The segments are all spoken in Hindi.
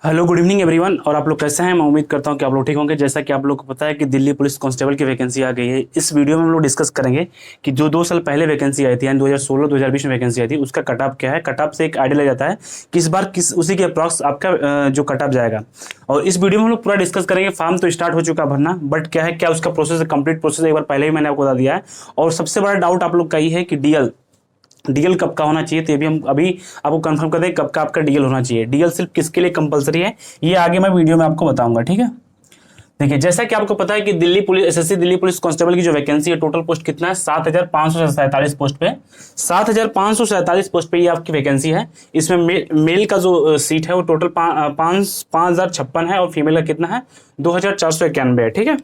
Hello good evening everyone. और आप लोग कैसे हैं? मैं उम्मीद करता हूं कि आप लोग ठीक होंगे। जैसा कि आप लोग को पता है कि दिल्ली पुलिस कांस्टेबल की वैकेंसी आ गई है। इस वीडियो में हम लोग डिस्कस करेंगे कि जो 2 साल पहले वैकेंसी आई थी यानी 2016-2020 में वैकेंसी आई थी उसका कट ऑफ क्या है। कट ऑफ से एक आइडिया लग जाता है कि इस बार किस उसी के अप्रॉक्स आपका जो कट ऑफ जाएगा। और इस वीडियो में हम लोग पूरा डिस्कस करेंगे। फॉर्म तो स्टार्ट हो चुका भरना, बट क्या है, क्या उसका प्रोसेस है, कंप्लीट प्रोसेस एक बार पहले ही मैंने आपको बता दिया है। और सबसे बड़ा डाउट आप लोग का ये है कि डीएल कब का होना चाहिए। तो ये भी हम अभी आपको कंफर्म कर दें कब का आपका डीएल होना चाहिए। डीएल सिर्फ किसके लिए कंपलसरी है ये आगे मैं वीडियो में आपको बताऊंगा, ठीक है। देखिए, जैसा कि आपको पता है कि Delhi police SSC Delhi police constable की जो वैकेंसी है, टोटल पोस्ट कितना है 7,547 पोस्ट पे। 7,547 पोस्ट पे ये आपकी वैकेंसी है। इसमें मेल का जो सीट है वो टोटल 5,056 है और फीमेल का कितना है 2,491 है, ठीक है।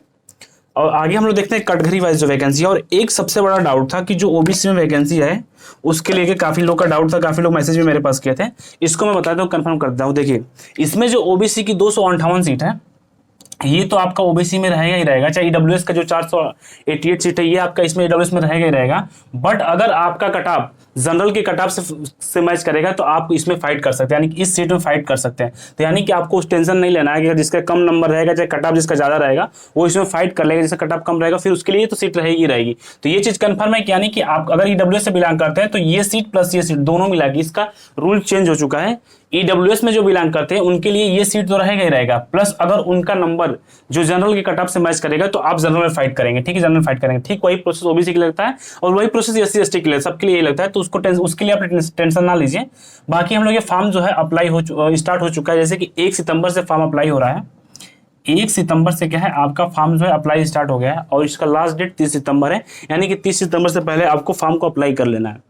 और आगे हम लोग देखते हैं कैटेगरी वाइज जो वैकेंसी है। और एक सबसे बड़ा डाउट था कि जो ओबीसी में वैकेंसी है उसके लेके काफी लोग का डाउट था, काफी लोग मैसेज भी मेरे पास किए थे। इसको मैं बताता हूँ, कंफर्म करता हूँ। देखिए, इसमें जो ओबीसी की 258 सीट है ये तो आपका ओबीसी में रहेगा ही रहेगा। चाहे ईडब्ल्यूएस का जो 488 सीट है ये आपका इसमें ईडब्ल्यूएस में रहेगा ही रहेगा। बट अगर आपका कट ऑफ जनरल के कट ऑफ से मैच करेगा तो आप इसमें फाइट कर सकते हैं, यानी कि इस सीट में फाइट कर सकते हैं। तो यानी कि आपको उस टेंशन नहीं लेना है कि जिसका कम नंबर रहेगा चाहे कट ऑफ जिसका ज्यादा रहेगा वो इसमें फाइट कर लेगा, जिसका कट ऑफ कम रहेगा फिर उसके लिए तो सीट रहेगी रहेगी। तो ये चीज कंफर्म है कि यानी कि आप अगर ईडब्ल्यूएस से बिलोंग करते हैं तो ये सीट प्लस ये सीट दोनों मिला के इसका रूल चेंज हो चुका है। ईडब्ल्यूएस में जो बिलोंग करते हैं उनके लिए ये सीट तो रहेगा ही रहेगा, प्लस अगर उनका नंबर जो जनरल के कट ऑफ से मैच करेगा तो आप जनरल में फाइट करेंगे, ठीक है, जनरल फाइट करेंगे। ठीक वही प्रोसेस ओबीसी के लिए लगता है और वही प्रोसेस एससी एसटी के लिए, सबके लिए लगता है। तो उसके लिए आप टेंशन ना लीजिए। बाकी हम लोग ये फॉर्म जो है अप्लाई स्टार्ट हो चुका है। जैसे कि 1 सितंबर से फॉर्म अप्लाई हो रहा है। 1 सितंबर से क्या है आपका फॉर्म जो है अप्लाई स्टार्ट हो गया है और इसका लास्ट डेट 30 सितंबर है, यानी कि 30 सितंबर से पहले आपको फॉर्म को अप्लाई कर लेना है।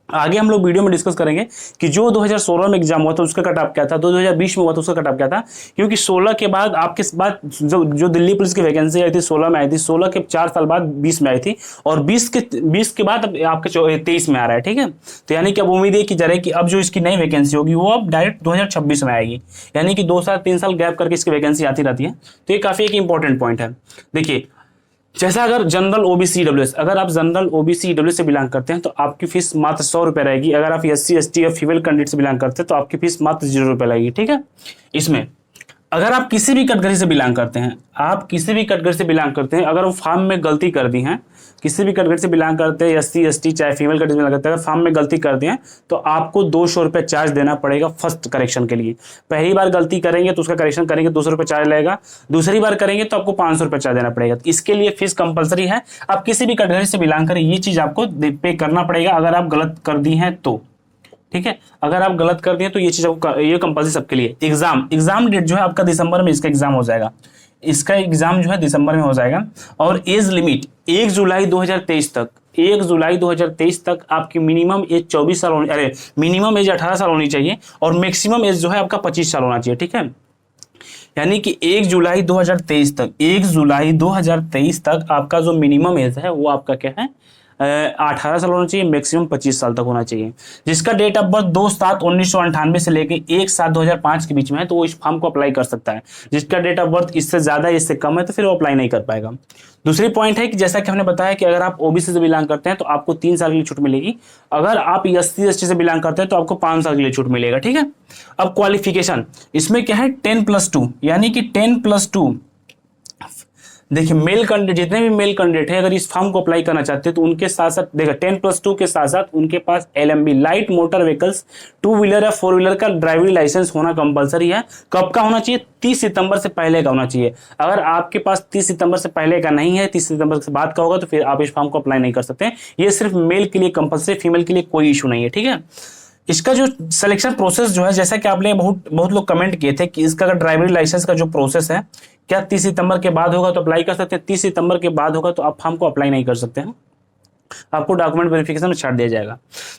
आगे हम लोग वीडियो में डिस्कस करेंगे कि जो 2016 में एग्जाम हुआ था उसका कट ऑफ क्या था, 2020 में हुआ था उसका कट ऑफ क्या था। क्योंकि 16 के बाद आपके बाद जो दिल्ली पुलिस की वैकेंसी आई थी 16 में आई थी, 16 के 4 साल बाद 20 में आई थी और 20 के बाद अब आपके 23 में आ रहा है, ठीक है। तो यानी कि अब उम्मीद है कि जरा कि अब जो इसकी नई वैकेंसी होगी वो अब डायरेक्ट 2026 में आएगी, यानी कि 2 साल 3 साल गैप करके इसकी वैकेंसी आती रहती है। तो ये काफी एक इंपॉर्टेंट पॉइंट है। देखिए, जैसा अगर जनरल ओबीसी ईडब्ल्यूएस, अगर आप जनरल ओबीसी ईडब्ल्यूएस से बिलोंग करते हैं तो आपकी फीस मात्र 100 रुपए रहेगी। अगर आप एससी एसटी या फीमेल कैंडिडेट से बिलोंग करते हैं तो आपकी फीस मात्र 0 रुपए लगेगी, ठीक है। इसमें अगर आप किसी भी कैटेगरी से बिलोंग करते हैं, आप किसी भी कैटेगरी से बिलोंग करते हैं, अगर वो फॉर्म में गलती कर दी है, किसी भी कैटेगरी से बिलोंग करते हैं, एससी एसटी चाहे फीमेल कैटेगरी से बिलोंग करते हैं, अगर फॉर्म में गलती कर दी है तो आपको 200 रुपये चार्ज देना पड़ेगा फर्स्ट करेक्शन के लिए। पहली बार गलती करेंगे तो उसका करेक्शन करेंगे 200 रुपये चार्ज लगेगा, दूसरी बार करेंगे तो आपको 500 रुपये चार्ज देना पड़ेगा। इसके लिए फीस कंपलसरी है। आप किसी भी कैटेगरी से बिलोंग करें ये चीज आपको पे करना पड़ेगा अगर आप गलत कर दी हैं तो, ठीक है। अगर आप गलत कर दिए तो ये चीज आपको ये कंपल्सरी सबके लिए। एग्जाम डेट जो है आपका दिसंबर में इसका एग्जाम हो जाएगा। इसका एग्जाम जो है दिसंबर में हो जाएगा। और एज लिमिट 1 जुलाई 2023 तक, 1 जुलाई 2023 तक आपकी मिनिमम एज 24 साल होनी, अरे मिनिमम एज 18 साल होनी चाहिए और मैक्सिमम एज जो है आपका 25 साल होना चाहिए, ठीक है। यानी कि 1 जुलाई 2023 तक, 1 जुलाई 2023 तक आपका जो मिनिमम एज है वो आपका क्या है 18 साल होना चाहिए, मैक्सिमम 25 साल तक होना चाहिए। जिसका डेट ऑफ बर्थ 2/7/1998 से लेके 1/7/2005 के बीच में है तो वो इस फॉर्म को अप्लाई कर सकता है। जिसका डेट ऑफ बर्थ इससे ज्यादा इससे कम है तो फिर वो अप्लाई नहीं कर पाएगा। दूसरी पॉइंट है कि जैसा कि हमने बताया कि अगर आप ओबीसी से बिलोंग करते हैं तो आपको 3 साल के लिए छूट मिलेगी। अगर आप एससी एसटी से बिलोंग करते हैं तो आपको 5 साल के लिए छूट मिलेगा, ठीक है। अब क्वालिफिकेशन इसमें क्या है 10+2, यानी कि 10+2। देखिए, मेल कैंडिडेट जितने भी मेल कैंडिडेट है अगर इस फॉर्म को अप्लाई करना चाहते हैं तो उनके साथ साथ देखो 10+2 के साथ साथ उनके पास LMV light motor vehicles 2 wheeler या 4 व्हीलर का ड्राइविंग लाइसेंस होना कंपलसरी है। कब का होना चाहिए 30 सितंबर से पहले का होना चाहिए। अगर आपके पास 30 सितंबर से पहले का नहीं है, 30 सितंबर से बाद का होगा तो फिर आप इस फॉर्म को अप्लाई नहीं कर सकते। ये सिर्फ मेल के लिए कंपलसरी, फीमेल के लिए कोई इशू नहीं है, ठीक है। इसका जो सिलेक्शन प्रोसेस जो है, जैसा कि आपने बहुत लोग कमेंट किए थे कि इसका अगर ड्राइविंग लाइसेंस का जो प्रोसेस है क्या 30 सितंबर के बाद होगा तो अप्लाई कर सकते हैं, 30 सितंबर के बाद होगा तो आप फॉर्म को अप्लाई नहीं कर सकते हैं, आपको डॉक्यूमेंट वेरिफिकेशन में छाड़ दिया जाएगा।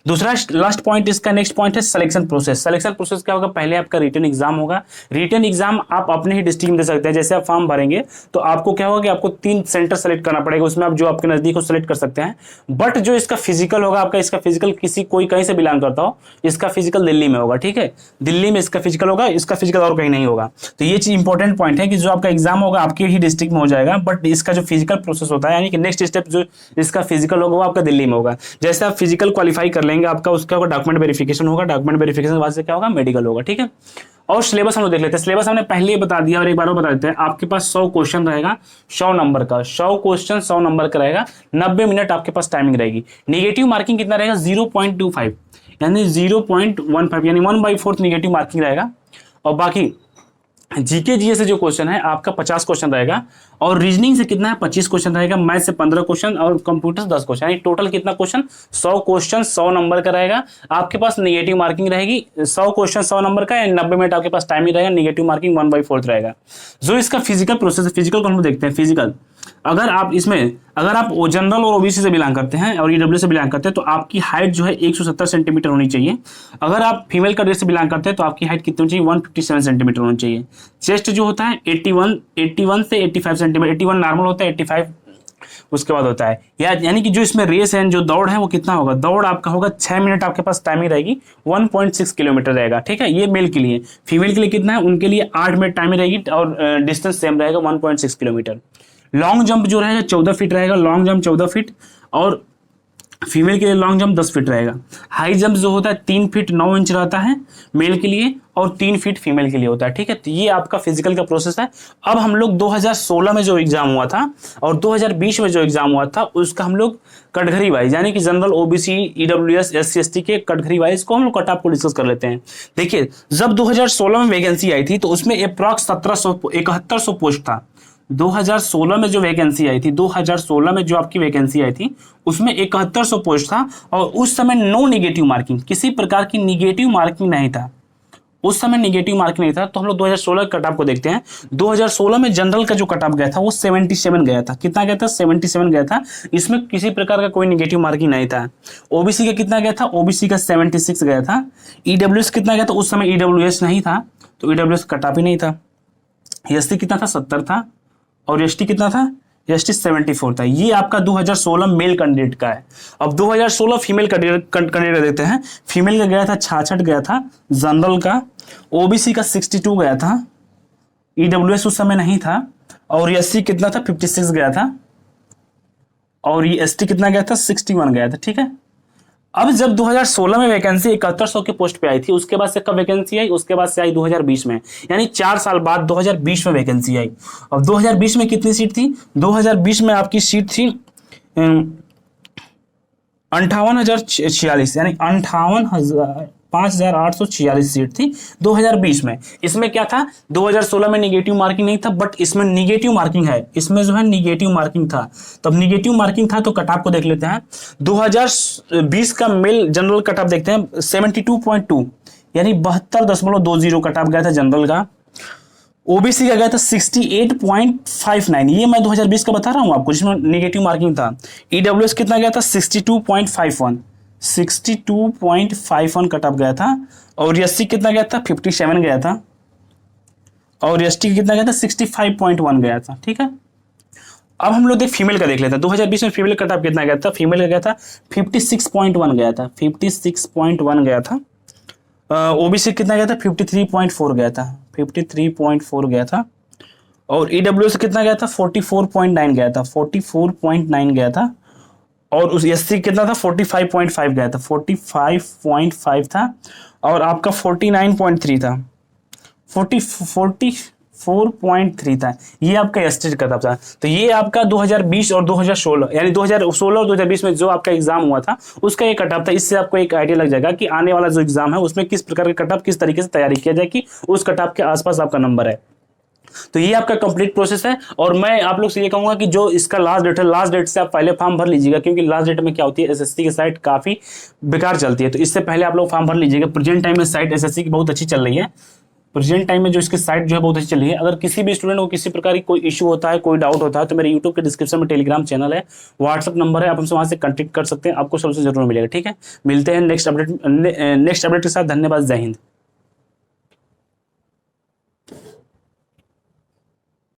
दूसरा लास्ट पॉइंट इसका नेक्स्ट पॉइंट है सिलेक्शन प्रोसेस। सिलेक्शन प्रोसेस क्या होगा, पहले आपका रिटन एग्जाम होगा। रिटन एग्जाम आप अपने ही डिस्ट्रिक्ट में दे सकते हैं। जैसे आप फॉर्म भरेंगे तो आपको क्या होगा कि आपको 3 सेंटर सेलेक्ट करना पड़ेगा, उसमें आप जो आपके नजदीक हो सेलेक्ट कर सकते हैं। बट जो इसका फिजिकल होगा आपका, इसका फिजिकल कोई कहीं से बिलोंग करता हो, इसका फिजिकल दिल्ली में होगा, ठीक है। दिल्ली में इसका फिजिकल होगा, इसका फिजिकल और कहीं नहीं होगा। तो ये चीज इंपॉर्टेंट पॉइंट है कि जो आपका एग्जाम होगा आपके ही डिस्ट्रिक्ट में हो जाएगा, बट इसका जो फिजिकल प्रोसेस होता है यानी कि नेक्स्ट स्टेप जो इसका फिजिकल होगा वो आपका दिल्ली में होगा। जैसे आप फिजिकल क्वालिफाई कर लेंगे, आपका उसका डॉक्यूमेंट वेरिफिकेशन होगा, डॉक्यूमेंट वेरिफिकेशन के बाद से क्या होगा, मेडिकल होगा, ठीक है। और सिलेबस हम लोग देख लेते हैं। सिलेबस हमने पहले ही बता दिया और एक बार और बता देते हैं। आपके पास 100 क्वेश्चन रहेगा, 100 नंबर का, 100 क्वेश्चन 100 नंबर का रहेगा, 90 मिनट आपके पास टाइमिंग रहेगी। नेगेटिव मार्किंग कितना रहेगा, 0.25 यानी 0.15 यानी 1/4 नेगेटिव मार्किंग रहेगा। और बाकी जीके जीए से जो क्वेश्चन है आपका 50 क्वेश्चन रहेगा, और रीजनिंग से कितना है, 25 क्वेश्चन रहेगा, मैथ से 15 क्वेश्चन और कंप्यूटर से 10 क्वेश्चन, यानी टोटल कितना क्वेश्चन, 100 क्वेश्चन 100 नंबर का रहेगा। आपके पास नेगेटिव मार्किंग रहेगी 100 क्वेश्चन 100 नंबर का, यानी 90 मिनट आपके पास टाइम ही रहेगा, नेगेटिव मार्किंग 1/4 रहेगा। जो इसका फिजिकल प्रोसेस है, फिजिकल को हम देखते हैं। फिजिकल अगर आप जनरल और ओबीसी से बिलोंग करते हैं और ईडब्ल्यू से बिलोंग करते हैं तो आपकी हाइट जो है 170 सेंटीमीटर होनी चाहिए। अगर आप फीमेल कैटेगरी से बिलोंग करते हैं तो आपकी हाइट कितनी होनी चाहिए, 157 सेंटीमीटर होनी चाहिए। चेस्ट जो होता है 81 से 85 सेंटीमीटर, 81 नॉर्मल होता है, 85 उसके बाद होता है। यानी कि जो इसमें रेस है, जो दौड़ है वो कितना होगा, दौड़ आपका होगा 6 मिनट आपके पास टाइमिंग रहेगी, 1.6 किलोमीटर रहेगा, ठीक है। ये मेल के लिए। फीमेल के लिए कितना है, उनके लिए 8 मिनट टाइमिंग रहेगी और डिस्टेंस सेम रहेगा 1.6 किलोमीटर। लॉन्ग जंप जो रहेगा 14 फीट रहेगा, लॉन्ग जंप 14 फीट, और फीमेल के लिए लॉन्ग जंप 10 फीट रहेगा। हाई जंप जो होता है 3 फीट 9 इंच रहता है मेल के लिए, और 3 फीट फीमेल के लिए होता है, ठीक है। तो ये आपका फिजिकल का प्रोसेस है। अब हम लोग 2016 में जो एग्जाम हुआ था और 2020 में जो एग्जाम हुआ था उसका हम लोग कैटेगरी वाइज, यानी कि general, OBC, EWS, SC ST के कैटेगरी वाइज को हम लोग कट ऑफ को डिस्कस कर लेते हैं। देखिए, जब 2016 में वैकेंसी आई थी तो उसमें अप्रॉक्स 7100 पोस्ट था। 2016 में जो वैकेंसी आई थी, 2016 में जो आपकी वैकेंसी आई थी उसमें 7100 पोस्ट था, और उस समय नो नेगेटिव मार्किंग, किसी प्रकार की नेगेटिव मार्किंग नहीं था। उस समय नेगेटिव मार्किंग नहीं था। तो हम लोग 2016 कट ऑफ को देखते हैं। 2016 में जनरल का जो कट ऑफ गया था वो 77 गया था। कितना गया था, 77 गया था। इसमें किसी प्रकार का कोई नेगेटिव मार्किंग नहीं था। ओबीसी का कितना गया था, ओबीसी का 76 गया था। ईडब्ल्यूएस कितना गया था, उस समय ईडब्ल्यूएस नहीं था तो ईडब्ल्यूएस कट ऑफ ही नहीं था। एसटी कितना था, 70 था, और एसटी कितना था, एसटी 74 था। ये आपका 2016 मेल कैंडिडेट का है। अब 2016 फीमेल कैंडिडेट देते हैं। फीमेल का गया था 66 गया था जनरल का, ओबीसी का 62 गया था, ईडब्ल्यूएस उस समय नहीं था, और एससी कितना था, 56 गया था, और ये एसटी कितना गया था, 61 गया था, ठीक है। अब जब 2016 में वैकेंसी 7100 की पोस्ट पे आई थी, उसके बाद से कब वैकेंसी आई, उसके बाद से आई 2020 में, यानी 4 साल बाद 2020 में वैकेंसी आई। अब 2020 में कितनी सीट थी, 2020 में आपकी सीट थी 58,046, यानी 58,5846 सीट थी 2020 में। इसमें क्या था, 2016 में नेगेटिव मार्किंग नहीं था, बट इसमें नेगेटिव मार्किंग है, इसमें जो है नेगेटिव मार्किंग था। तब नेगेटिव मार्किंग था तो कट ऑफ को देख लेते हैं। 2020 का मेल जनरल कट ऑफ देखते हैं, 72.2 यानी 72.20 कट ऑफ गया था जनरल का। ओबीसी का गया था 68.59, ये मैं 2020 का बता रहा हूं आपको, जिसमें नेगेटिव मार्किंग था। ईडब्ल्यूएस कितना गया था, 62.51 कट ऑफ गया था, और एससी कितना गया था, 57 गया था, और एसटी कितना गया था, 65.1 गया था, ठीक है। अब हम लोग फीमेल का देख लेते हैं। 2020 में फीमेल कट ऑफ कितना गया था, फीमेल का गया था 56.1 गया था, 56.1 गया था। ओबीसी कितना गया था, 53.4 गया था, 53.4 गया था, और ईडब्ल्यूएस कितना गया था, 44.9 गया था, 44.9 गया था, और उस एससी कितना था, 45.5 गया था, 45.5 था, और आपका 49.3 था, 44.3 था। ये आपका एसटी का था। तो ये आपका 2020 और 2016, यानी 2016 और 2020 में जो आपका एग्जाम हुआ था उसका एक कट ऑफ था। इससे आपको एक आइडिया लग जाएगा कि आने वाला जो एग्जाम है उसमें किस प्रकार का कट ऑफ, किस तरीके से तैयारी किया जाए कि उस कट ऑफ के आसपास आपका नंबर है। तो ये आपका कंप्लीट प्रोसेस है। और मैं आप लोग से ये कहूंगा कि जो इसका लास्ट डेट है, लास्ट डेट से आप पहले फॉर्म भर लीजिएगा, क्योंकि लास्ट डेट में क्या होती है, एसएससी की साइट काफी बेकार चलती है। तो इससे पहले आप लोग फॉर्म भर लीजिएगा। प्रेजेंट टाइम में साइट एसएससी की बहुत अच्छी चल रही है। प्रेजेंट टाइम में जो इसकी साइट जो है बहुत अच्छी चल रही है। अगर किसी भी स्टूडेंट को किसी प्रकार की कोई इशू होता है, कोई डाउट होता है, तो मेरे यूट्यूब के डिस्क्रिप्शन में टेलीग्राम चैनल है, व्हाट्सअप नंबर है, आप हमसे वहां से कांटेक्ट कर सकते हैं, आपको सोल्यूशन जरूर मिलेगा। ठीक है, मिलते हैं नेक्स्ट अपडेट के साथ। धन्यवाद, जय हिंद।